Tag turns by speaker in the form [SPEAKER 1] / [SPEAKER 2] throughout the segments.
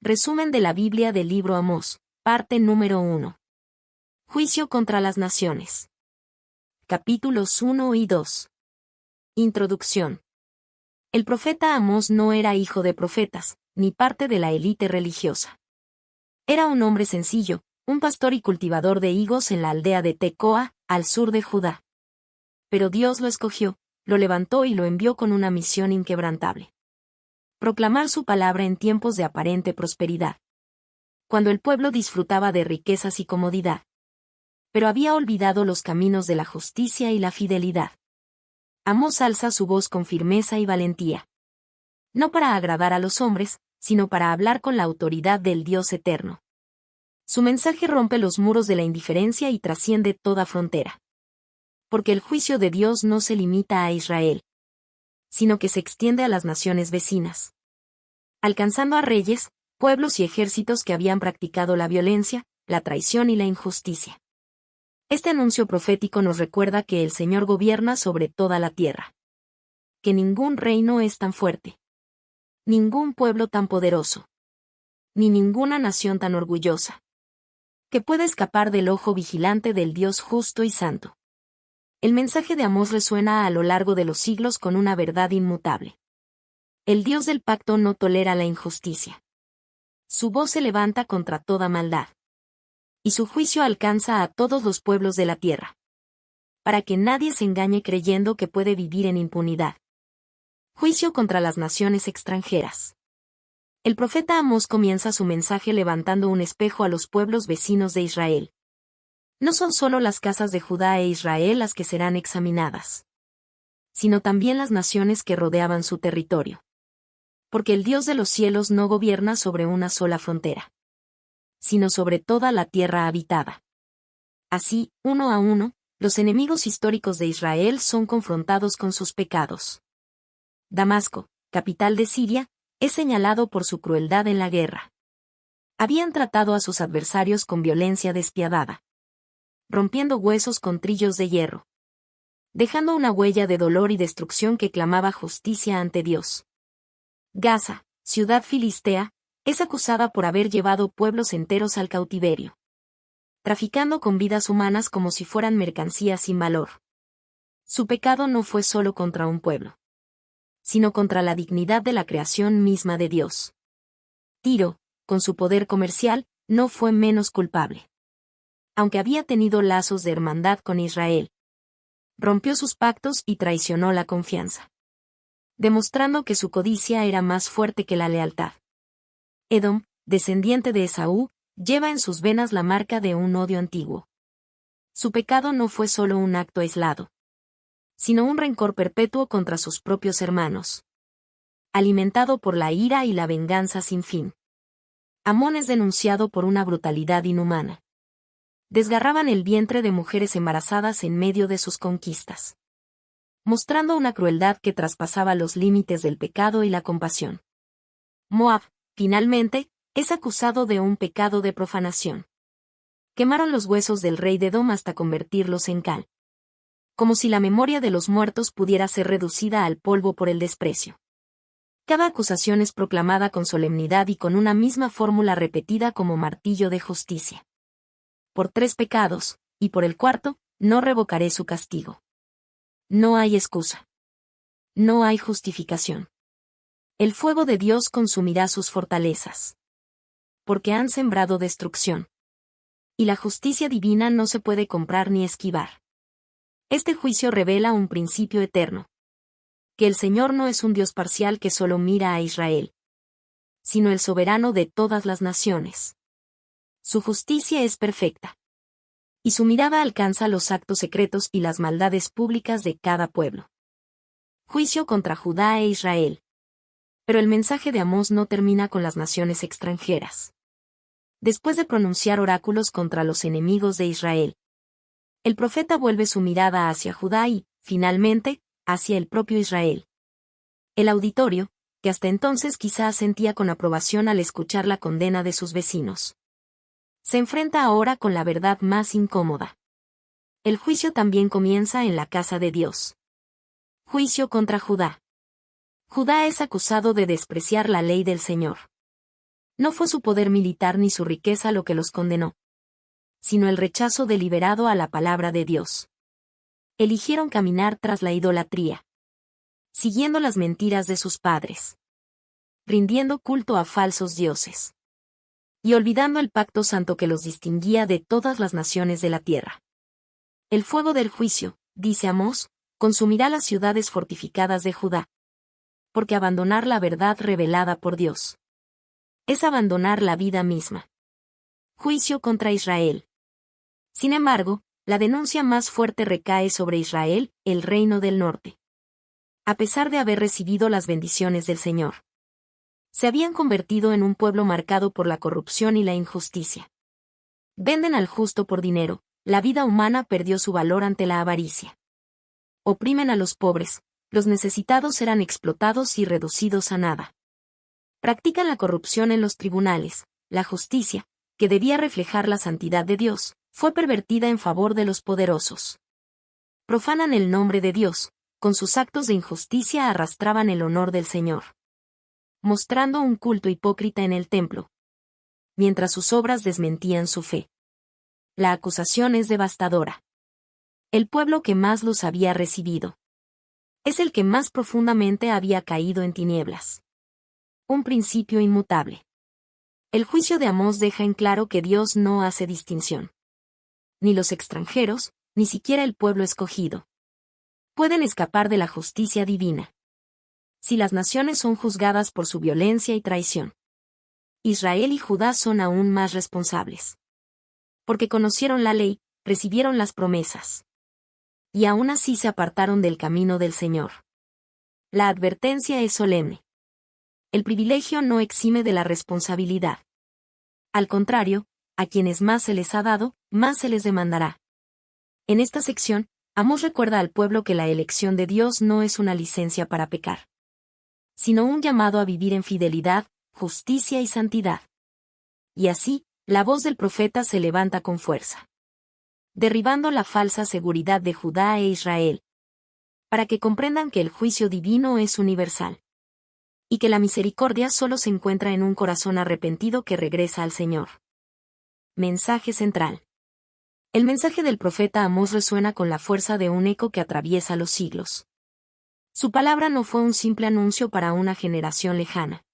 [SPEAKER 1] Resumen de la Biblia del libro Amós, parte número 1. Juicio contra las naciones. Capítulos 1 y 2. Introducción. El profeta Amós no era hijo de profetas, ni parte de la élite religiosa. Era un hombre sencillo, un pastor y cultivador de higos en la aldea de Tecoa, al sur de Judá. Pero Dios lo escogió, lo levantó y lo envió con una misión inquebrantable: proclamar su palabra en tiempos de aparente prosperidad, cuando el pueblo disfrutaba de riquezas y comodidad, pero había olvidado los caminos de la justicia y la fidelidad. Amós alza su voz con firmeza y valentía, no para agradar a los hombres, sino para hablar con la autoridad del Dios eterno. Su mensaje rompe los muros de la indiferencia y trasciende toda frontera. Porque el juicio de Dios no se limita a Israel, sino que se extiende a las naciones vecinas, alcanzando a reyes, pueblos y ejércitos que habían practicado la violencia, la traición y la injusticia. Este anuncio profético nos recuerda que el Señor gobierna sobre toda la tierra, que ningún reino es tan fuerte, ningún pueblo tan poderoso, ni ninguna nación tan orgullosa, que pueda escapar del ojo vigilante del Dios justo y santo. El mensaje de Amós resuena a lo largo de los siglos con una verdad inmutable. El Dios del pacto no tolera la injusticia. Su voz se levanta contra toda maldad, y su juicio alcanza a todos los pueblos de la tierra, para que nadie se engañe creyendo que puede vivir en impunidad. Juicio contra las naciones extranjeras. El profeta Amós comienza su mensaje levantando un espejo a los pueblos vecinos de Israel. No son solo las casas de Judá e Israel las que serán examinadas, sino también las naciones que rodeaban su territorio. Porque el Dios de los cielos no gobierna sobre una sola frontera, sino sobre toda la tierra habitada. Así, uno a uno, los enemigos históricos de Israel son confrontados con sus pecados. Damasco, capital de Siria, es señalado por su crueldad en la guerra. Habían tratado a sus adversarios con violencia despiadada, rompiendo huesos con trillos de hierro, dejando una huella de dolor y destrucción que clamaba justicia ante Dios. Gaza, ciudad filistea, es acusada por haber llevado pueblos enteros al cautiverio, traficando con vidas humanas como si fueran mercancías sin valor. Su pecado no fue solo contra un pueblo, sino contra la dignidad de la creación misma de Dios. Tiro, con su poder comercial, no fue menos culpable. Aunque había tenido lazos de hermandad con Israel, rompió sus pactos y traicionó la confianza, demostrando que su codicia era más fuerte que la lealtad. Edom, descendiente de Esaú, lleva en sus venas la marca de un odio antiguo. Su pecado no fue solo un acto aislado, sino un rencor perpetuo contra sus propios hermanos, alimentado por la ira y la venganza sin fin. Amón es denunciado por una brutalidad inhumana. Desgarraban el vientre de mujeres embarazadas en medio de sus conquistas, mostrando una crueldad que traspasaba los límites del pecado y la compasión. Moab, finalmente, es acusado de un pecado de profanación. Quemaron los huesos del rey de Edom hasta convertirlos en cal, como si la memoria de los muertos pudiera ser reducida al polvo por el desprecio. Cada acusación es proclamada con solemnidad y con una misma fórmula repetida como martillo de justicia. Por 3 pecados, y por el 4, no revocaré su castigo. No hay excusa. No hay justificación. El fuego de Dios consumirá sus fortalezas, porque han sembrado destrucción. Y la justicia divina no se puede comprar ni esquivar. Este juicio revela un principio eterno: que el Señor no es un Dios parcial que solo mira a Israel, sino el soberano de todas las naciones. Su justicia es perfecta, y su mirada alcanza los actos secretos y las maldades públicas de cada pueblo. Juicio contra Judá e Israel. Pero el mensaje de Amós no termina con las naciones extranjeras. Después de pronunciar oráculos contra los enemigos de Israel, el profeta vuelve su mirada hacia Judá y, finalmente, hacia el propio Israel. El auditorio, que hasta entonces quizá asentía con aprobación al escuchar la condena de sus vecinos, se enfrenta ahora con la verdad más incómoda. El juicio también comienza en la casa de Dios. Juicio contra Judá. Judá es acusado de despreciar la ley del Señor. No fue su poder militar ni su riqueza lo que los condenó, sino el rechazo deliberado a la palabra de Dios. Eligieron caminar tras la idolatría, siguiendo las mentiras de sus padres, rindiendo culto a falsos dioses, y olvidando el pacto santo que los distinguía de todas las naciones de la tierra. El fuego del juicio, dice Amós, consumirá las ciudades fortificadas de Judá, porque abandonar la verdad revelada por Dios es abandonar la vida misma. Juicio contra Israel. Sin embargo, la denuncia más fuerte recae sobre Israel, el reino del norte. A pesar de haber recibido las bendiciones del Señor, se habían convertido en un pueblo marcado por la corrupción y la injusticia. Venden al justo por dinero, la vida humana perdió su valor ante la avaricia. Oprimen a los pobres, los necesitados eran explotados y reducidos a nada. Practican la corrupción en los tribunales, la justicia, que debía reflejar la santidad de Dios, fue pervertida en favor de los poderosos. Profanan el nombre de Dios, con sus actos de injusticia arrastraban el honor del Señor, mostrando un culto hipócrita en el templo, mientras sus obras desmentían su fe. La acusación es devastadora. El pueblo que más los había recibido es el que más profundamente había caído en tinieblas. Un principio inmutable. El juicio de Amós deja en claro que Dios no hace distinción. Ni los extranjeros, ni siquiera el pueblo escogido, pueden escapar de la justicia divina. Si las naciones son juzgadas por su violencia y traición, Israel y Judá son aún más responsables. Porque conocieron la ley, recibieron las promesas, y aún así se apartaron del camino del Señor. La advertencia es solemne. El privilegio no exime de la responsabilidad. Al contrario, a quienes más se les ha dado, más se les demandará. En esta sección, Amós recuerda al pueblo que la elección de Dios no es una licencia para pecar, sino un llamado a vivir en fidelidad, justicia y santidad. Y así, la voz del profeta se levanta con fuerza, derribando la falsa seguridad de Judá e Israel, para que comprendan que el juicio divino es universal, y que la misericordia solo se encuentra en un corazón arrepentido que regresa al Señor. Mensaje central. El mensaje del profeta Amós resuena con la fuerza de un eco que atraviesa los siglos. Su palabra no fue un simple anuncio para una generación lejana,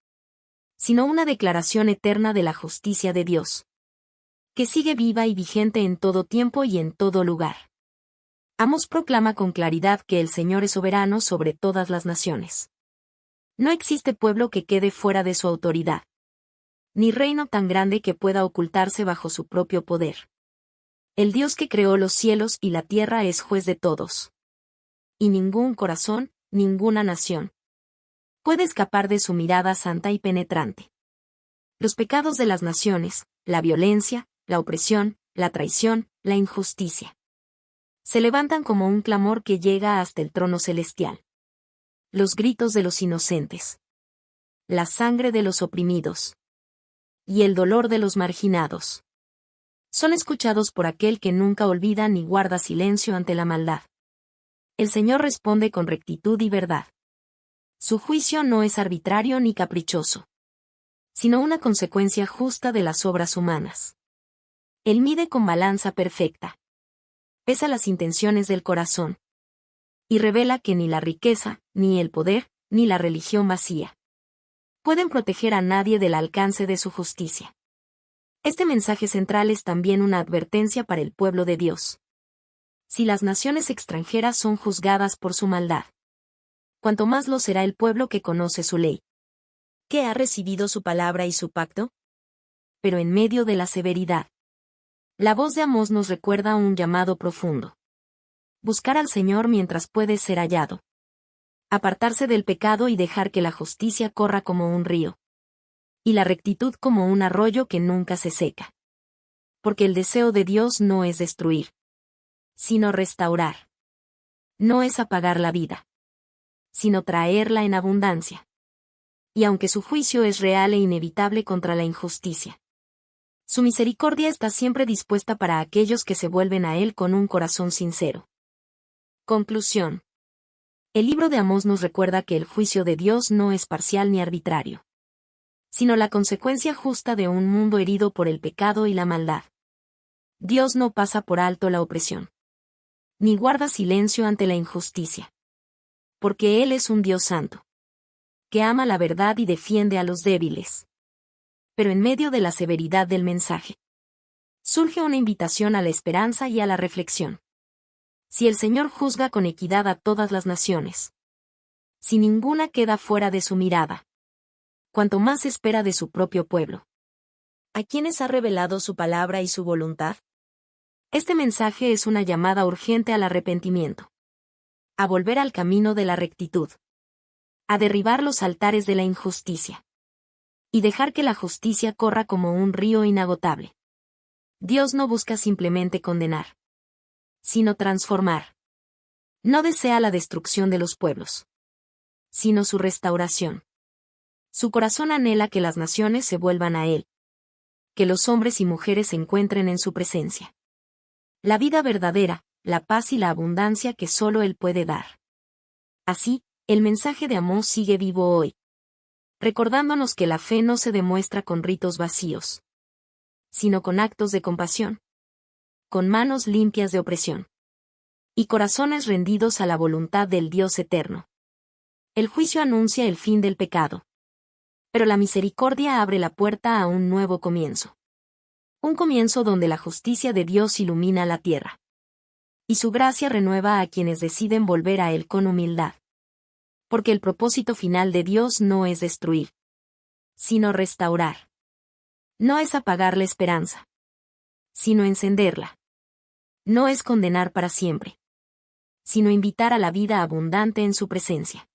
[SPEAKER 1] sino una declaración eterna de la justicia de Dios, que sigue viva y vigente en todo tiempo y en todo lugar. Amós proclama con claridad que el Señor es soberano sobre todas las naciones. No existe pueblo que quede fuera de su autoridad, ni reino tan grande que pueda ocultarse bajo su propio poder. El Dios que creó los cielos y la tierra es juez de todos. Y ningún corazón, ninguna nación, puede escapar de su mirada santa y penetrante. Los pecados de las naciones, la violencia, la opresión, la traición, la injusticia, se levantan como un clamor que llega hasta el trono celestial. Los gritos de los inocentes, la sangre de los oprimidos y el dolor de los marginados son escuchados por aquel que nunca olvida ni guarda silencio ante la maldad. El Señor responde con rectitud y verdad. Su juicio no es arbitrario ni caprichoso, sino una consecuencia justa de las obras humanas. Él mide con balanza perfecta, pesa las intenciones del corazón, y revela que ni la riqueza, ni el poder, ni la religión vacía pueden proteger a nadie del alcance de su justicia. Este mensaje central es también una advertencia para el pueblo de Dios. Si las naciones extranjeras son juzgadas por su maldad, cuanto más lo será el pueblo que conoce su ley, que ha recibido su palabra y su pacto. Pero en medio de la severidad, la voz de Amós nos recuerda un llamado profundo. Buscar al Señor mientras puede ser hallado. Apartarse del pecado y dejar que la justicia corra como un río, y la rectitud como un arroyo que nunca se seca. Porque el deseo de Dios no es destruir, sino restaurar. No es apagar la vida, sino traerla en abundancia. Y aunque su juicio es real e inevitable contra la injusticia, su misericordia está siempre dispuesta para aquellos que se vuelven a Él con un corazón sincero. Conclusión. El libro de Amós nos recuerda que el juicio de Dios no es parcial ni arbitrario, sino la consecuencia justa de un mundo herido por el pecado y la maldad. Dios no pasa por alto la opresión, ni guarda silencio ante la injusticia. Porque Él es un Dios santo, que ama la verdad y defiende a los débiles. Pero en medio de la severidad del mensaje, surge una invitación a la esperanza y a la reflexión. Si el Señor juzga con equidad a todas las naciones, si ninguna queda fuera de su mirada, cuanto más espera de su propio pueblo, ¿a quienes ha revelado su palabra y su voluntad? Este mensaje es una llamada urgente al arrepentimiento, a volver al camino de la rectitud, a derribar los altares de la injusticia, y dejar que la justicia corra como un río inagotable. Dios no busca simplemente condenar, sino transformar. No desea la destrucción de los pueblos, sino su restauración. Su corazón anhela que las naciones se vuelvan a Él, que los hombres y mujeres se encuentren en su presencia. La vida verdadera, la paz y la abundancia que solo Él puede dar. Así, el mensaje de Amós sigue vivo hoy, recordándonos que la fe no se demuestra con ritos vacíos, sino con actos de compasión, con manos limpias de opresión, y corazones rendidos a la voluntad del Dios eterno. El juicio anuncia el fin del pecado, pero la misericordia abre la puerta a un nuevo comienzo. Un comienzo donde la justicia de Dios ilumina la tierra, y su gracia renueva a quienes deciden volver a Él con humildad. Porque el propósito final de Dios no es destruir, sino restaurar. No es apagar la esperanza, sino encenderla. No es condenar para siempre, sino invitar a la vida abundante en su presencia.